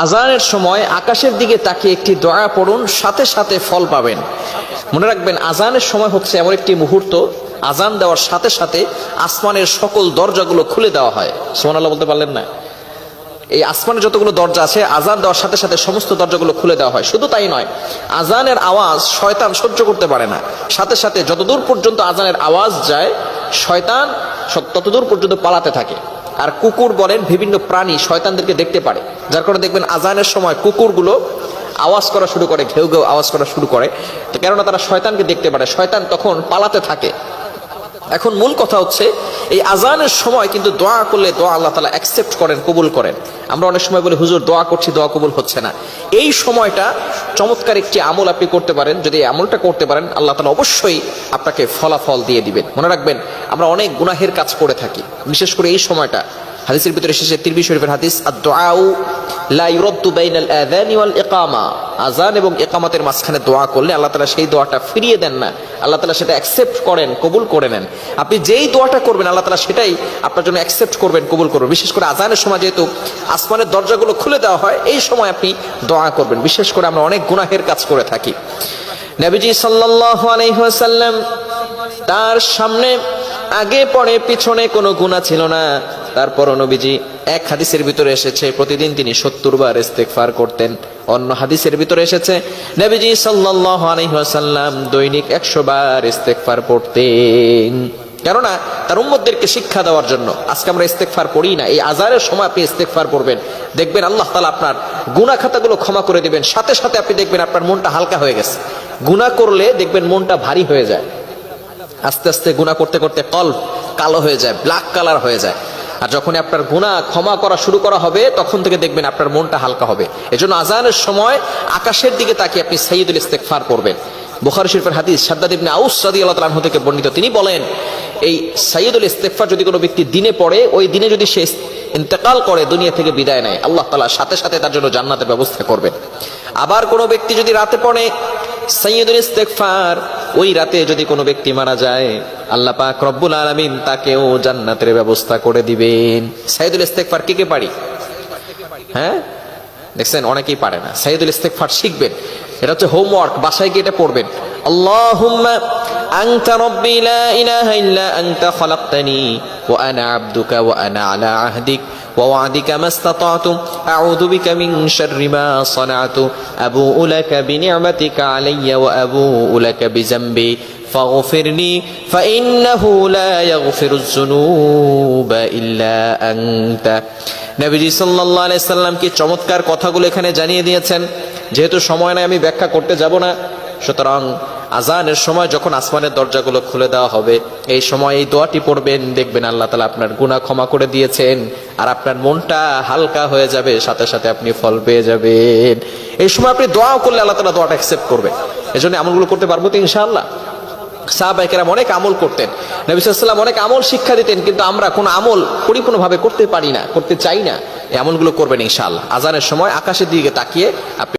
আজানের সময় আকাশের দিকে তাকিয়ে একটি দোয়া পড়ুন, সাথে সাথে ফল পাবেন। মনে রাখবেন, আজানের সময় হচ্ছে এমন একটি মুহূর্ত, আজান দেওয়ার সাথে সাথে আসমানের সকল দরজাগুলো খুলে দেওয়া হয়। সুবহানাল্লাহ বলতে পারলেন না? এই আসমানের যতগুলো দরজা আছে, আজান দেওয়ার সাথে সাথে সমস্ত দরজাগুলো খুলে দেওয়া হয়। শুধু তাই নয়, আজানের আওয়াজ শয়তান সহ্য করতে পারে না। সাথে সাথে যতদূর পর্যন্ত আজানের আওয়াজ যায়, শয়তান ততদূর পর্যন্ত পালাতে থাকে। আর কুকুর বলেন, বিভিন্ন প্রাণী শয়তানদেরকে দেখতে পারে, যার কারণে দেখবেন আজানের সময় কুকুরগুলো আওয়াজ করা শুরু করে, ঘেউ ঘেউ আওয়াজ করা শুরু করে। তো কেননা তারা শয়তানকে দেখতে পারে, শয়তান তখন পালাতে থাকে। এখন মূল কথা হচ্ছে, এই আজানের সময় কিন্তু দোয়া করলে দোয়া আল্লাহ তাআলা অ্যাকসেপ্ট করেন, কবুল করেন। আমরা অনেক সময় বলি, হুজুর দোয়া করছি, দোয়া কবুল হচ্ছে না। এই সময়টা চমৎকার একটি আমল আপনি করতে পারেন। যদি এই আমলটা করতে পারেন, আল্লাহ তাআলা অবশ্যই আপনাকে ফলাফল দিয়ে দিবেন। মনে রাখবেন, আমরা অনেক গুনাহের কাজ করে থাকি, বিশেষ করে এই সময়টা। হাদিসের ভিতরে এসেছে, তিরমিজি শরীফের হাদিস, আদ-দুআউ লা ইউরাদ্দু বাইনাল আযানি ওয়াল ইকামা। আযান এবং ইকামতের মাঝখানে দোয়া করলে আল্লাহ তাআলা সেই দোয়াটা ফিরিয়ে দেন না, আল্লাহ তাআলা সেটা অ্যাকসেপ্ট করেন, কবুল করে নেন। আপনি যেই দোয়াটা করবেন, আল্লাহ তাআলা সেটাই আপনার জন্য অ্যাকসেপ্ট করবেন, কবুল করবেন। বিশেষ করে আযানের সময় যেহেতু আসমানের দরজাগুলো খুলে দেওয়া হয়, এই সময় আপনি দোয়া করবেন। বিশেষ করে আমরা অনেক গুনাহের কাজ করে থাকি। নবীজি সাল্লাল্লাহু আলাইহি ওয়াসাল্লাম, তার সামনে আগে পরে পিছনে কোনো গুনাহ ছিল না, তারপরও নবীজি, এক হাদিসের ভিতরে এসেছে প্রতিদিন তিনি 70 বার ইস্তেগফার করতেন। অন্য হাদিসের ভিতরে এসেছে নবীজি সাল্লাল্লাহু আলাইহি ওয়াসাল্লাম দৈনিক 100 বার ইস্তেগফার পড়তেন। কেননা তার উম্মতদেরকে শিক্ষা দেওয়ার জন্য। আজকে আমরা ইস্তেগফার পড়ি না, এই আজানের সময় আপনি ইস্তেগফার পড়বেন, দেখবেন আল্লাহ তাআলা আপনার গুনাহ খাতাগুলো ক্ষমা করে দিবেন। সাথে সাথে আপনি দেখবেন আপনার মনটা হালকা হয়ে গেছে। গুনাহ করলে দেখবেন মনটা ভারী হয়ে যায়, আস্তে আস্তে গুনাহ করতে করতে কলব কালো হয়ে যায়, ব্ল্যাক কালার হয়ে যায়। আর যখন আপনার গুনাহ ক্ষমা করা শুরু করা হবে, তখন থেকে দেখবেন আপনার মনটা হালকা হবে। এজন্য আজানের সময় আকাশের দিকে তাকিয়ে আপনি সাইয়্যিদুল ইস্তেগফার পড়বেন। বুখারী শরীফের হাদিস, শাদ্দাদ ইবনে আউস রাদিয়াল্লাহু তাআলা আনহু থেকে বর্ণিত, তিনি বলেন, এই সাইয়্যিদুল ইস্তেগফার যদি কোনো ব্যক্তি দিনে পড়ে, ওই দিনে যদি সে ইন্তেকাল করে, দুনিয়া থেকে বিদায় নেয়, আল্লাহ তাআলা সাথে সাথে তার জন্য জান্নাতের ব্যবস্থা করবেন। আবার কোনো ব্যক্তি যদি রাতে পড়ে সাইয়্যিদুল ইস্তেগফার, ওই রাতে যদি কোনো ব্যক্তি মারা যায়, আল্লাহ পাক রব্বুল আলামিন তাকেও জান্নাতের ব্যবস্থা করে দিবেন। সাইয়্যিদুল ইস্তেগফার কে কে পারি? হ্যাঁ, দেখছেন অনেকেই পারে না। সাইয়্যিদুল ইস্তেগফার শিখবেন, এটা হচ্ছে হোমওয়ার্ক, বাসায় গিয়ে এটা পড়বেন। আল্লাহুম্মা আনতা রাব্বি লা ইলাহা ইল্লা আনতা খালাকতানি ওয়া আনা আবদুকা ওয়া আনা আলা আহদিক ওয়া ওয়া'দিকা মাস্তাতা'তু আউযু বিকা মিন শাররি মা সানা'তু আবু'ু লাকা বিনি'মাতিকা আলাইয়া ওয়া আবু'ু লাকা বিযামবি ফাগফিরনি ফাইন্নাহু লা ইয়াগফিরুয যুনুবা ইল্লা আনতা। নবীজি সাল্লাল্লাহু আলাইহি সাল্লাম কি চমৎকার কথাগুলো এখানে জানিয়ে দিয়েছেন। যেহেতু সময় নাই, আমি ব্যাখ্যা করতে যাব না। সুতরাং আজানের সময় যখন আসমানের দরজাগুলো খুলে দেওয়া হবে, এই সময় এই দোয়াটি পড়বেন, দেখবেন আল্লাহ তাআলা আপনার গুনাহ ক্ষমা করে দিয়েছেন, আর আপনার মনটা হালকা হয়ে যাবে, সাথে সাথে আপনি ফল পেয়ে যাবেন। এই সময় আপনি দোয়াও করলে আল্লাহ তাআলা দোয়াটা অ্যাকসেপ্ট করবে। এজন্য আমলগুলো করতে পারবো তো ইনশাআল্লাহ। সাহাবায়ে কেরাম অনেক আমল করতেন, নবী সাল্লাল্লাহু আলাইহি ওয়াসাল্লাম অনেক আমল শিক্ষা দিতেন, কিন্তু আমরা কোন আমল পরিপূর্ণভাবে করতে পারি না, করতে চাই না। এই আমলগুলো করবেন ইনশাআল্লাহ। আজানের সময় আকাশের দিকে তাকিয়ে আপনি